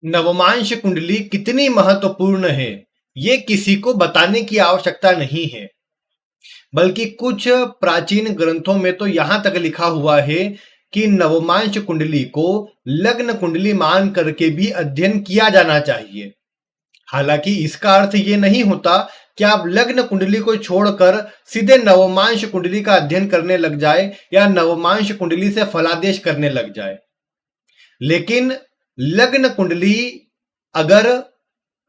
नवमांश कुंडली कितनी महत्वपूर्ण है, ये किसी को बताने की आवश्यकता नहीं है। बल्कि कुछ प्राचीन ग्रंथों में तो यहां तक लिखा हुआ है कि नवमांश कुंडली को लग्न कुंडली मान करके भी अध्ययन किया जाना चाहिए। हालांकि इसका अर्थ ये नहीं होता कि आप लग्न कुंडली को छोड़कर सीधे नवमांश कुंडली का अध्ययन करने लग जाए या नवमांश कुंडली से फलादेश करने लग जाए। लेकिन लग्न कुंडली अगर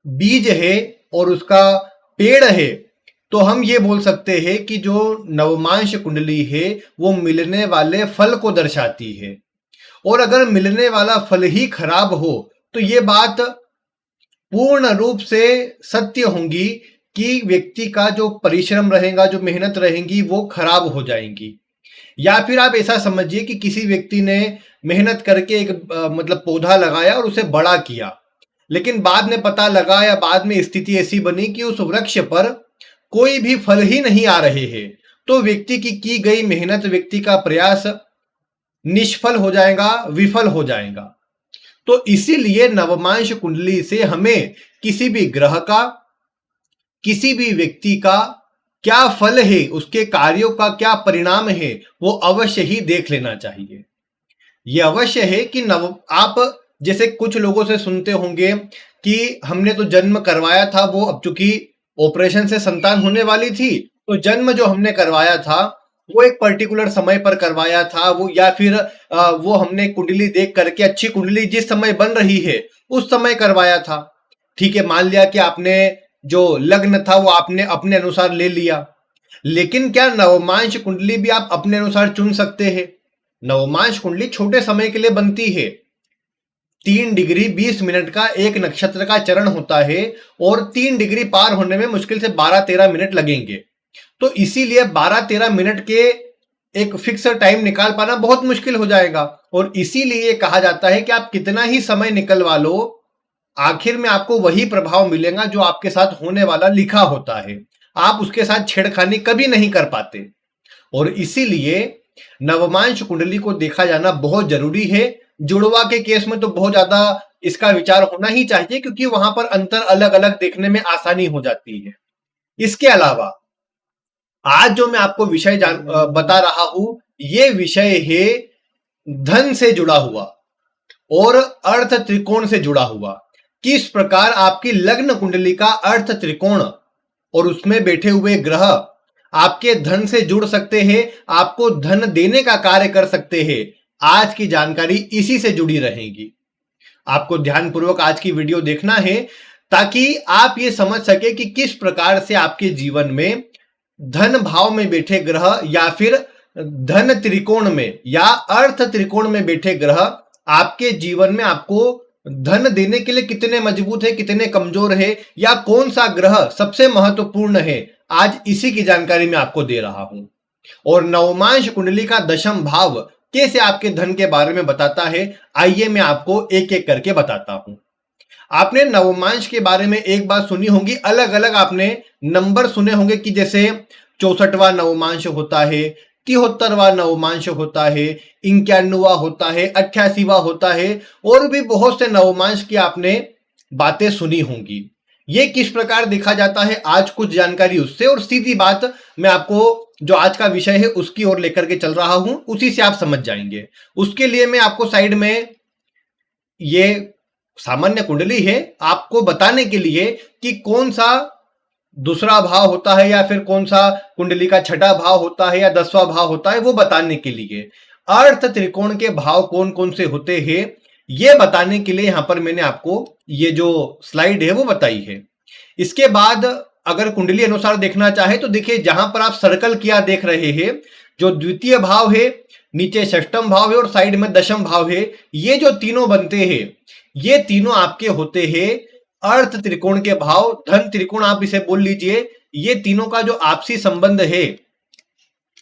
बीज है और उसका पेड़ है, तो हम ये बोल सकते हैं कि जो नवमांश कुंडली है वो मिलने वाले फल को दर्शाती है। और अगर मिलने वाला फल ही खराब हो तो ये बात पूर्ण रूप से सत्य होंगी कि व्यक्ति का जो परिश्रम रहेगा, जो मेहनत रहेंगी, वो खराब हो जाएंगी। या फिर आप ऐसा समझिए कि किसी व्यक्ति ने मेहनत करके एक मतलब पौधा लगाया और उसे बड़ा किया, लेकिन बाद में पता लगा या बाद में स्थिति ऐसी बनी कि उस वृक्ष पर कोई भी फल ही नहीं आ रहे हैं, तो व्यक्ति की गई मेहनत, व्यक्ति का प्रयास निष्फल हो जाएगा, विफल हो जाएगा। तो इसीलिए नवमांश कुंडली से हमें किसी भी ग्रह का, किसी भी व्यक्ति का क्या फल है, उसके कार्यों का क्या परिणाम है, वो अवश्य ही देख लेना चाहिए। यह अवश्य है कि आप जैसे कुछ लोगों से सुनते होंगे कि हमने तो जन्म करवाया था, वो अब चूंकि ऑपरेशन से संतान होने वाली थी, तो जन्म जो हमने करवाया था वो एक पर्टिकुलर समय पर करवाया था, वो या फिर वो हमने कुंडली देख करके अच्छी कुंडली जिस समय बन रही है उस समय करवाया था। ठीक है, मान लिया कि आपने जो लग्न था वो आपने अपने अनुसार ले लिया, लेकिन क्या नवमांश कुंडली भी आप अपने अनुसार चुन सकते हैं? नवमांश कुंडली छोटे समय के लिए बनती है। 3 डिग्री 20 मिनट का एक नक्षत्र का चरण होता है और 3 डिग्री पार होने में मुश्किल से 12-13 मिनट लगेंगे। तो इसीलिए 12-13 मिनट के एक फिक्स टाइम निकाल पाना बहुत मुश्किल हो जाएगा। और इसीलिए कहा जाता है कि आप कितना ही समय निकलवा लो, आखिर में आपको वही प्रभाव मिलेगा जो आपके साथ होने वाला लिखा होता है। आप उसके साथ छेड़खानी कभी नहीं कर पाते। और इसीलिए नवमांश कुंडली को देखा जाना बहुत जरूरी है। जुड़वा के केस में तो बहुत ज्यादा इसका विचार होना ही चाहिए, क्योंकि वहां पर अंतर अलग अलग देखने में आसानी हो जाती है। इसके अलावा आज जो मैं आपको विषय बता रहा हूं, ये विषय है धन से जुड़ा हुआ और अर्थ त्रिकोण से जुड़ा हुआ। किस प्रकार आपकी लग्न कुंडली का अर्थ त्रिकोण और उसमें बैठे हुए ग्रह आपके धन से जुड़ सकते हैं, आपको धन देने का कार्य कर सकते हैं। आज की जानकारी इसी से जुड़ी रहेगी। आपको ध्यानपूर्वक आज की वीडियो देखना है ताकि आप ये समझ सके कि किस प्रकार से आपके जीवन में धन भाव में बैठे ग्रह या फिर धन त्रिकोण में या अर्थ त्रिकोण में बैठे ग्रह आपके जीवन में आपको धन देने के लिए कितने मजबूत है, कितने कमजोर है, या कौन सा ग्रह सबसे महत्वपूर्ण है, आज इसी की जानकारी मैं आपको दे रहा हूं। और नवमांश कुंडली का दशम भाव कैसे आपके धन के बारे में बताता है, आइए मैं आपको एक एक करके बताता हूं। आपने नवमांश के बारे में एक बात सुनी होगी, अलग अलग आपने नंबर सुने होंगे कि जैसे 64वां नवमांश होता है, 73वां नवमांश होता है, 91वां होता है, 88वां होता है, और भी बहुत से नवमांश की आपने बातें सुनी होंगी। ये किस प्रकार देखा जाता है, आज कुछ जानकारी उससे, और सीधी बात मैं आपको जो आज का विषय है उसकी ओर लेकर के चल रहा हूं, उसी से आप समझ जाएंगे। उसके लिए मैं आपको साइड में ये सामान्य कुंडली है आपको बताने के लिए कि कौन सा दूसरा भाव होता है या फिर कौन सा कुंडली का छठा भाव होता है या 10वां भाव होता है, वो बताने के लिए। अर्थ त्रिकोण के भाव कौन कौन से होते हैं ये बताने के लिए यहां पर मैंने आपको ये जो स्लाइड है वो बताई है। इसके बाद अगर कुंडली अनुसार देखना चाहे तो देखिए, जहां पर आप सर्कल किया देख रहे हैं, जो द्वितीय भाव है, नीचे षष्ठम भाव है और साइड में दशम भाव है, ये जो तीनों बनते हैं ये तीनों आपके होते हैं अर्थ त्रिकोण के भाव। धन त्रिकोण आप इसे बोल लीजिए। ये तीनों का जो आपसी संबंध है,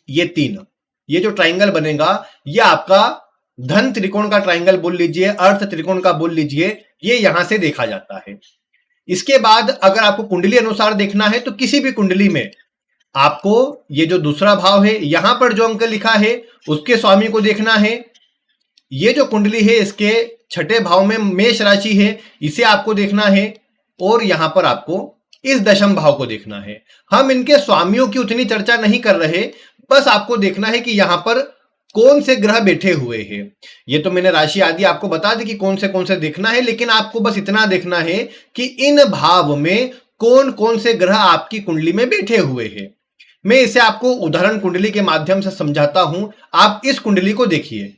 ये जो ट्राइंगल बनेगा ये आपका धन त्रिकोण का ट्राइंगल बोल लीजिए, अर्थ त्रिकोण का बोल लीजिए, ये यहां से देखा जाता है। इसके बाद अगर आपको कुंडली अनुसार देखना है तो किसी भी कुंडली में आपको ये जो दूसरा भाव है, यहां पर जो अंक लिखा है उसके स्वामी को देखना है। ये जो कुंडली है इसके छठे भाव में मेष राशि है, इसे आपको देखना है और यहां पर आपको इस दशम भाव को देखना है। हम इनके स्वामियों की उतनी चर्चा नहीं कर रहे, बस आपको देखना है कि यहां पर कौन से ग्रह बैठे हुए हैं। ये तो मैंने राशि आदि आपको बता दी कि कौन से देखना है, लेकिन आपको बस इतना देखना है कि इन भाव में कौन कौन से ग्रह आपकी कुंडली में बैठे हुए हैं। मैं इसे आपको उदाहरण कुंडली के माध्यम से समझाता हूं। आप इस कुंडली को देखिए।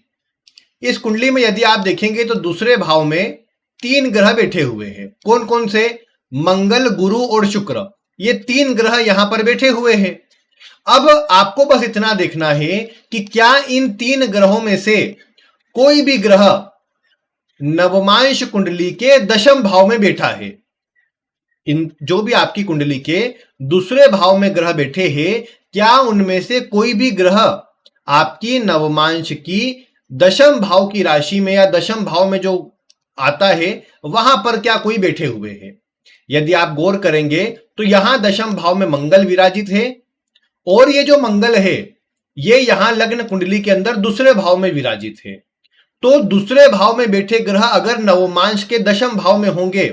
इस कुंडली में यदि आप देखेंगे तो दूसरे भाव में 3 ग्रह बैठे हुए हैं। कौन कौन से? मंगल, गुरु और शुक्र। ये 3 ग्रह यहां पर बैठे हुए हैं। अब आपको बस इतना देखना है कि क्या इन 3 ग्रहों में से कोई भी ग्रह नवमांश कुंडली के दशम भाव में बैठा है। इन जो भी आपकी कुंडली के दूसरे भाव में ग्रह बैठे हैं, क्या उनमें से कोई भी ग्रह आपकी नवमांश की दशम भाव की राशि में या दशम भाव में जो आता है वहां पर क्या कोई बैठे हुए हैं? यदि आप गौर करेंगे तो यहां दशम भाव में मंगल विराजित है और ये जो मंगल है ये यहां लग्न कुंडली के अंदर दूसरे भाव में विराजित है। तो दूसरे भाव में बैठे ग्रह अगर नवमांश के दशम भाव में होंगे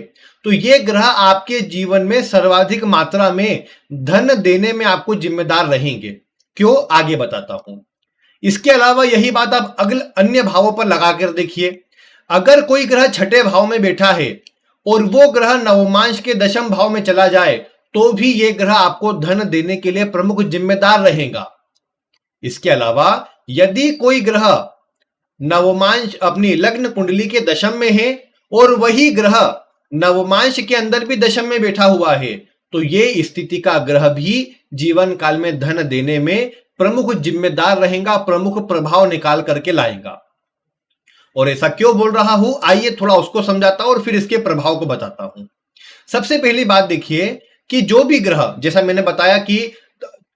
तो ये ग्रह आपके जीवन में सर्वाधिक मात्रा में धन देने में आपको जिम्मेदार रहेंगे। क्यों? आगे बताता हूं। इसके अलावा यही बात आप अगले अन्य भावों पर लगाकर देखिए। अगर कोई ग्रह छठे भाव में बैठा है और वो ग्रह नवमांश के दशम भाव में चला जाए तो भी ये ग्रह आपको धन देने के लिए प्रमुख जिम्मेदार रहेगा। इसके अलावा यदि कोई ग्रह नवमांश अपनी लग्न कुंडली के दशम में है और वही ग्रह नवमांश के अंदर भी दशम में बैठा हुआ है तो ये स्थिति का ग्रह भी जीवन काल में धन देने में प्रमुख जिम्मेदार रहेगा, प्रमुख प्रभाव निकाल करके लाएगा। और ऐसा क्यों बोल रहा हूं, आइए थोड़ा उसको समझाता हूं और फिर इसके प्रभाव को बताता हूं। सबसे पहली बात देखिए कि जो भी ग्रह, जैसा मैंने बताया कि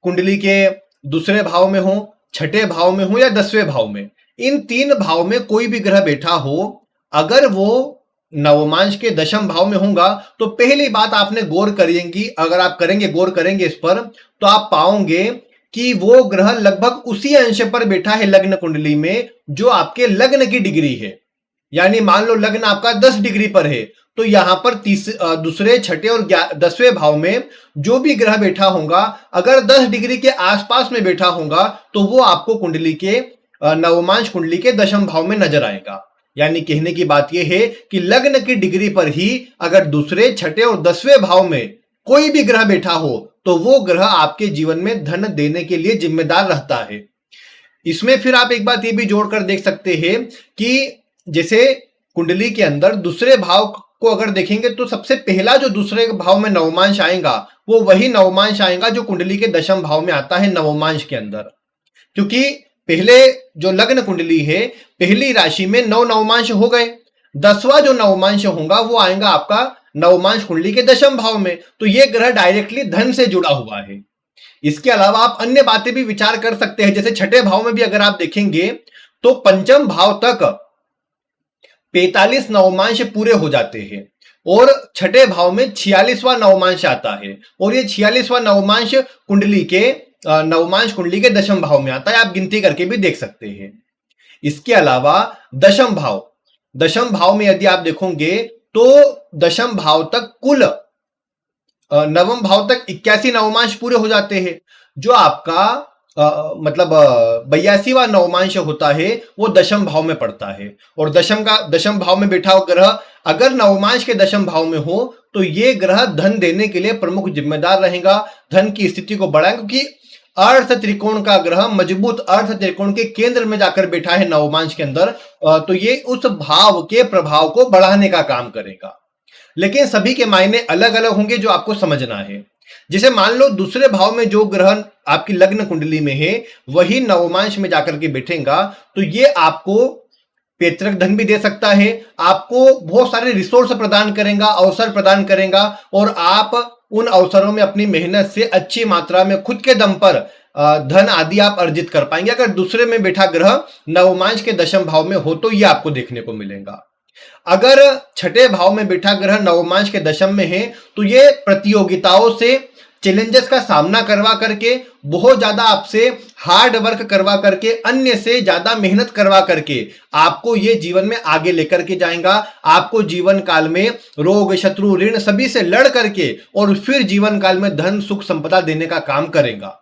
कुंडली के दूसरे भाव में हो, छठे भाव में हो या 10वें भाव में, इन 3 भाव में कोई भी ग्रह बैठा हो, अगर वो नवमांश के दशम भाव में होगा तो पहली बात आपने गौर करेंगी, अगर आप गौर करेंगे इस पर, तो आप पाओगे कि वो ग्रह लगभग उसी अंश पर बैठा है लग्न कुंडली में जो आपके लग्न की डिग्री है। यानी मान लो लग्न आपका 10 डिग्री पर है तो यहां पर दूसरे, छठे और 10वें भाव में जो भी ग्रह बैठा होगा, अगर 10 डिग्री के आसपास में बैठा होगा तो वो आपको कुंडली के नवमांश कुंडली के दशम भाव में नजर आएगा। यानी कहने की बात यह है कि लग्न की डिग्री पर ही अगर दूसरे, छठे और 10वें भाव में कोई भी ग्रह बैठा हो तो वो ग्रह आपके जीवन में धन देने के लिए जिम्मेदार रहता है। इसमें फिर आप एक बात ये भी जोड़कर देख सकते हैं कि जैसे कुंडली के अंदर दूसरे भाव को अगर देखेंगे तो सबसे पहला जो दूसरे भाव में नवमांश आएगा वो वही नवमांश आएगा जो कुंडली के दशम भाव में आता है नवमांश के अंदर। क्योंकि पहले जो लग्न कुंडली है, पहली राशि में 9 नवमांश हो गए, 10वां जो नवमांश होगा वो आएगा आपका नवमांश कुंडली के दशम भाव में। तो ये ग्रह डायरेक्टली धन से जुड़ा हुआ है। इसके अलावा आप अन्य बातें भी विचार कर सकते हैं। जैसे छठे भाव में भी अगर आप देखेंगे तो पंचम भाव तक 45 नवमांश पूरे हो जाते हैं और छठे भाव में 46वां नवमांश आता है और ये 46वां नवमांश कुंडली के नवमांश कुंडली के दशम भाव में आता है। आप गिनती करके भी देख सकते हैं। इसके अलावा दशम भाव में यदि आप देखोगे तो दशम भाव तक कुल नवम भाव तक 81 नवमांश पूरे हो जाते हैं। जो आपका मतलब 82वां नवमांश होता है वो दशम भाव में पड़ता है और दशम भाव में बैठा हुआ ग्रह अगर नवमांश के दशम भाव में हो तो ये ग्रह धन देने के लिए प्रमुख जिम्मेदार रहेगा, धन की स्थिति को बढ़ाएगा। क्योंकि अर्थ त्रिकोण का ग्रह मजबूत अर्थ त्रिकोण के केंद्र में जाकर बैठा है नवमांश के अंदर, तो ये उस भाव के प्रभाव को बढ़ाने का काम करेगा। लेकिन सभी के मायने अलग अलग होंगे जो आपको समझना है। जैसे मान लो दूसरे भाव में जो ग्रह आपकी लग्न कुंडली में है वही नवमांश में जाकर के बैठेगा तो ये आपको पैतृक धन भी दे सकता है, आपको बहुत सारे रिसोर्स प्रदान करेगा, अवसर प्रदान करेगा और आप उन अवसरों में अपनी मेहनत से अच्छी मात्रा में खुद के दम पर धन आदि आप अर्जित कर पाएंगे। अगर दूसरे में बैठा ग्रह नवमांश के दशम भाव में हो तो यह आपको देखने को मिलेगा। अगर छठे भाव में बैठा ग्रह नवमांश के दशम में है तो ये प्रतियोगिताओं से, चैलेंजेस का सामना करवा करके, बहुत ज्यादा आपसे हार्ड वर्क करवा करके, अन्य से ज्यादा मेहनत करवा करके आपको ये जीवन में आगे लेकर के जाएगा। आपको जीवन काल में रोग, शत्रु, ऋण सभी से लड़ करके और फिर जीवन काल में धन, सुख, संपदा देने का काम करेगा।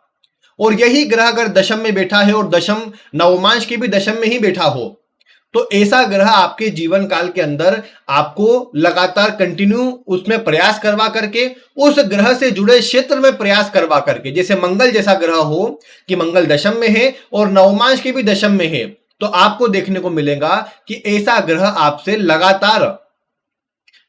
और यही ग्रह अगर दशम में बैठा है और दशम नवमांश के भी दशम में ही बैठा हो, तो ऐसा ग्रह आपके जीवन काल के अंदर आपको लगातार कंटिन्यू उसमें प्रयास करवा करके, उस ग्रह से जुड़े क्षेत्र में प्रयास करवा करके, जैसे मंगल जैसा ग्रह हो कि मंगल दशम में है और नवमांश के भी दशम में है, तो आपको देखने को मिलेगा कि ऐसा ग्रह आपसे लगातार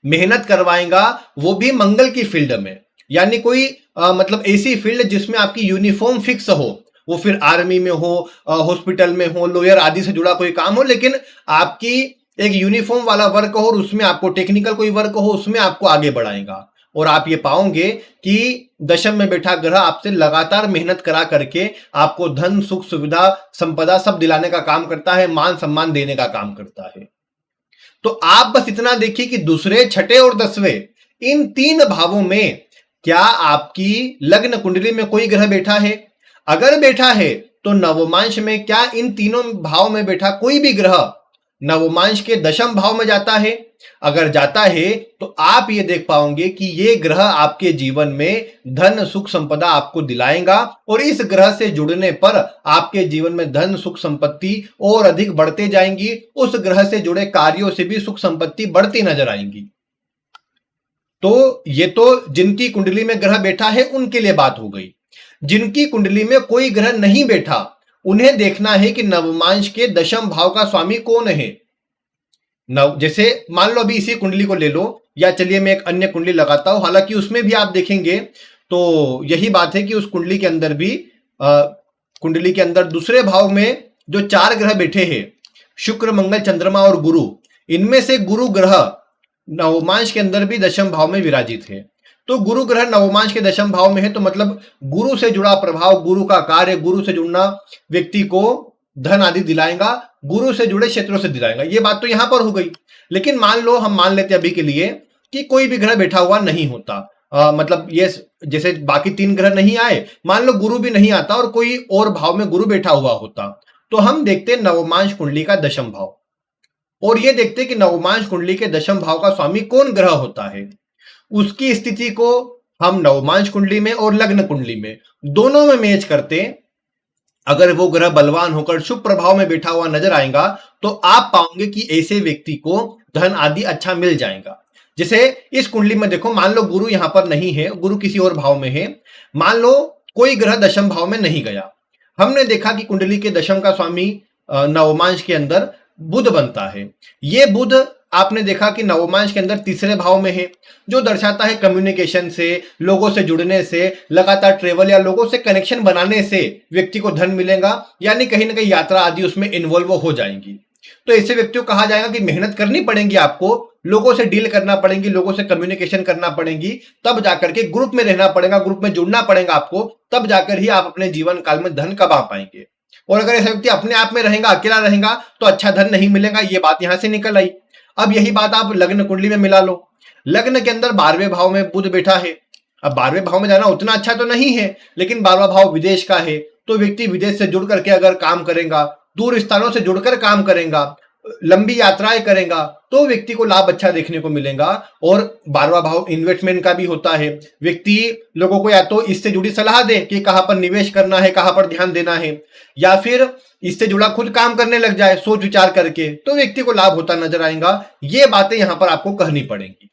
मेहनत करवाएगा, वो भी मंगल की फील्ड में। यानी कोई मतलब ऐसी फील्ड जिसमें आपकी यूनिफॉर्म फिक्स हो, वो फिर आर्मी में हो, हॉस्पिटल में हो, लॉयर आदि से जुड़ा कोई काम हो, लेकिन आपकी एक यूनिफॉर्म वाला वर्क हो और उसमें आपको टेक्निकल कोई वर्क हो, उसमें आपको आगे बढ़ाएगा। और आप ये पाओगे कि दशम में बैठा ग्रह आपसे लगातार मेहनत करा करके आपको धन, सुख, सुविधा, संपदा सब दिलाने का काम करता है, मान सम्मान देने का काम करता है। तो आप बस इतना देखिए कि दूसरे, छठे और दसवें इन तीन भावों में क्या आपकी लग्न कुंडली में कोई ग्रह बैठा है? अगर बैठा है तो नवमांश में क्या इन तीनों भाव में बैठा कोई भी ग्रह नवमांश के दशम भाव में जाता है? अगर जाता है तो आप ये देख पाओगे कि ये ग्रह आपके जीवन में धन, सुख, संपदा आपको दिलाएगा और इस ग्रह से जुड़ने पर आपके जीवन में धन, सुख, संपत्ति और अधिक बढ़ते जाएंगी। उस ग्रह से जुड़े कार्यों से भी सुख संपत्ति बढ़ती नजर आएंगी। तो ये तो जिनकी कुंडली में ग्रह बैठा है उनके लिए बात हो गई। जिनकी कुंडली में कोई ग्रह नहीं बैठा, उन्हें देखना है कि नवमांश के दशम भाव का स्वामी कौन है। जैसे मान लो अभी इसी कुंडली को ले लो, या चलिए मैं एक अन्य कुंडली लगाता हूं, हालांकि उसमें भी आप देखेंगे तो यही बात है कि उस कुंडली के अंदर भी कुंडली के अंदर दूसरे भाव में जो चार ग्रह बैठे हैं, शुक्र, मंगल, चंद्रमा और गुरु, इनमें से गुरु ग्रह नवमांश के अंदर भी दशम भाव में विराजित है। तो गुरु ग्रह नवमांश के दशम भाव में है, तो मतलब गुरु से जुड़ा प्रभाव, गुरु का कार्य, गुरु से जुड़ना व्यक्ति को धन आदि दिलाएगा, गुरु से जुड़े क्षेत्रों से दिलाएगा। ये बात तो यहां पर हो गई। लेकिन मान लो, हम मान लेते अभी के लिए कि कोई भी ग्रह बैठा हुआ नहीं होता, मतलब ये जैसे बाकी तीन ग्रह नहीं आए, मान लो गुरु भी नहीं आता और कोई और भाव में गुरु बैठा हुआ होता, तो हम देखते नवमांश कुंडली का दशम भाव और ये देखते कि नवमांश कुंडली के दशम भाव का स्वामी कौन ग्रह होता है। उसकी स्थिति को हम नवमांश कुंडली में और लग्न कुंडली में दोनों में मैच करते। अगर वो ग्रह बलवान होकर शुभ प्रभाव में बैठा हुआ नजर आएगा तो आप पाओगे कि ऐसे व्यक्ति को धन आदि अच्छा मिल जाएगा। जैसे इस कुंडली में देखो, मान लो गुरु यहां पर नहीं है, गुरु किसी और भाव में है, मान लो कोई ग्रह दशम भाव में नहीं गया, हमने देखा कि कुंडली के दशम का स्वामी नवमांश के अंदर बुध बनता है। ये बुध आपने देखा कि नवमांश के अंदर तीसरे भाव में है, जो दर्शाता है कम्युनिकेशन से, लोगों से जुड़ने से, लगातार ट्रेवल या लोगों से कनेक्शन बनाने से व्यक्ति को धन मिलेगा, यानी कहीं ना कहीं यात्रा आदि उसमें इन्वॉल्व हो जाएंगी। तो ऐसे व्यक्तियों को कहा जाएगा कि मेहनत करनी पड़ेगी, आपको लोगों से डील करना पड़ेगी, लोगों से कम्युनिकेशन करना पड़ेगी, तब जाकर के ग्रुप में रहना पड़ेगा, ग्रुप में जुड़ना पड़ेगा आपको, तब जाकर ही आप अपने जीवन काल में धन कमा पाएंगे। और अगर ऐसा व्यक्ति अपने आप में रहेगा, अकेला रहेगा, तो अच्छा धन नहीं मिलेगा। ये बात यहां से निकल आई। अब यही बात आप लग्न कुंडली में मिला लो। लग्न के अंदर 12वें भाव में बुध बैठा है। अब 12वें भाव में जाना उतना अच्छा तो नहीं है, लेकिन 12वां भाव विदेश का है, तो व्यक्ति विदेश से जुड़ करके अगर काम करेगा, दूर स्थानों से जुड़कर काम करेगा, लंबी यात्राएं करेगा, तो व्यक्ति को लाभ अच्छा देखने को मिलेगा। और 12वां भाव इन्वेस्टमेंट का भी होता है। व्यक्ति लोगों को या तो इससे जुड़ी सलाह दे कि कहां पर निवेश करना है, कहां पर ध्यान देना है, या फिर इससे जुड़ा खुद काम करने लग जाए सोच विचार करके, तो व्यक्ति को लाभ होता नजर आएगा। ये बातें यहां पर आपको कहनी पड़ेंगी।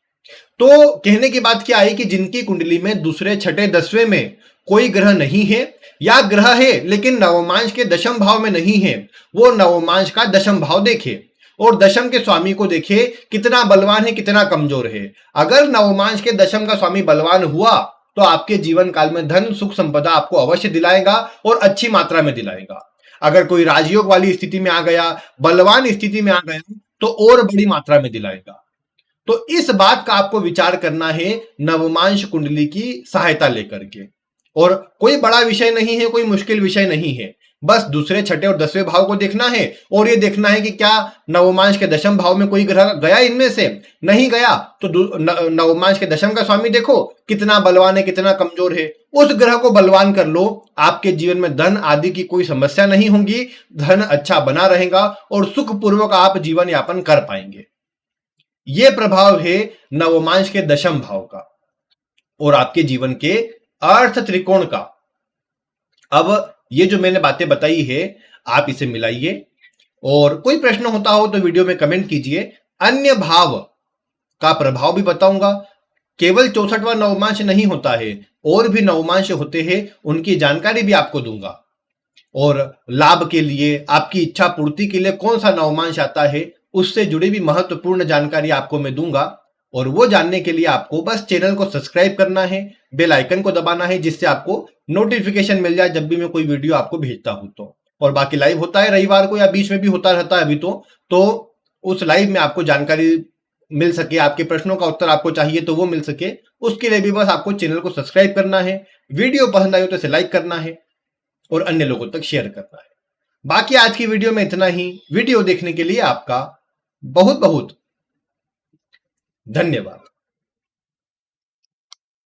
तो कहने की बात क्या आई कि जिनकी कुंडली में दूसरे, छठे, दसवें में कोई ग्रह नहीं है, या ग्रह है लेकिन नवमांश के दशम भाव में नहीं है, वो नवमांश का दशम भाव देखे और दशम के स्वामी को देखे कितना बलवान है, कितना कमजोर है। अगर नवमांश के दशम का स्वामी बलवान हुआ तो आपके जीवन काल में धन, सुख, संपदा आपको अवश्य दिलाएगा और अच्छी मात्रा में दिलाएगा। अगर कोई राजयोग वाली स्थिति में आ गया, बलवान स्थिति में आ गया, तो और बड़ी मात्रा में दिलाएगा। तो इस बात का आपको विचार करना है नवमांश कुंडली की सहायता लेकर के। और कोई बड़ा विषय नहीं है, कोई मुश्किल विषय नहीं है, बस दूसरे, छठे और दसवें भाव को देखना है और ये देखना है कि क्या नवमांश के दशम भाव में कोई ग्रह गया, इनमें से नहीं गया तो नवमांश के दशम का स्वामी देखो कितना बलवान है, कितना कमजोर है, उस ग्रह को बलवान कर लो, आपके जीवन में धन आदि की कोई समस्या नहीं होगी, धन अच्छा बना रहेगा और सुखपूर्वक आप जीवन यापन कर पाएंगे। यह प्रभाव है नवमांश के दशम भाव का और आपके जीवन के अर्थ त्रिकोण का। अब ये जो मैंने बातें बताई है, आप इसे मिलाइए और कोई प्रश्न होता हो तो वीडियो में कमेंट कीजिए। अन्य भाव का प्रभाव भी बताऊंगा। केवल 64वां नवमांश नहीं होता है, और भी नवमांश होते हैं, उनकी जानकारी भी आपको दूंगा। और लाभ के लिए, आपकी इच्छा पूर्ति के लिए कौन सा नवमांश आता है, उससे जुड़ी भी महत्वपूर्ण जानकारी आपको मैं दूंगा। और वो जानने के लिए आपको बस चैनल को सब्सक्राइब करना है, बेल आइकन को दबाना है, जिससे आपको नोटिफिकेशन मिल जाए जब भी मैं कोई वीडियो आपको भेजता हूं तो। और बाकी लाइव होता है रविवार को, या बीच में भी होता रहता है अभी तो उस लाइव में आपको जानकारी मिल सके, आपके प्रश्नों का उत्तर आपको चाहिए तो वो मिल सके, उसके लिए भी बस आपको चैनल को सब्सक्राइब करना है। वीडियो पसंद आई हो तो इसे लाइक करना है और अन्य लोगों तक शेयर करना है। बाकी आज की वीडियो में इतना ही। वीडियो देखने के लिए आपका बहुत बहुत धन्यवाद।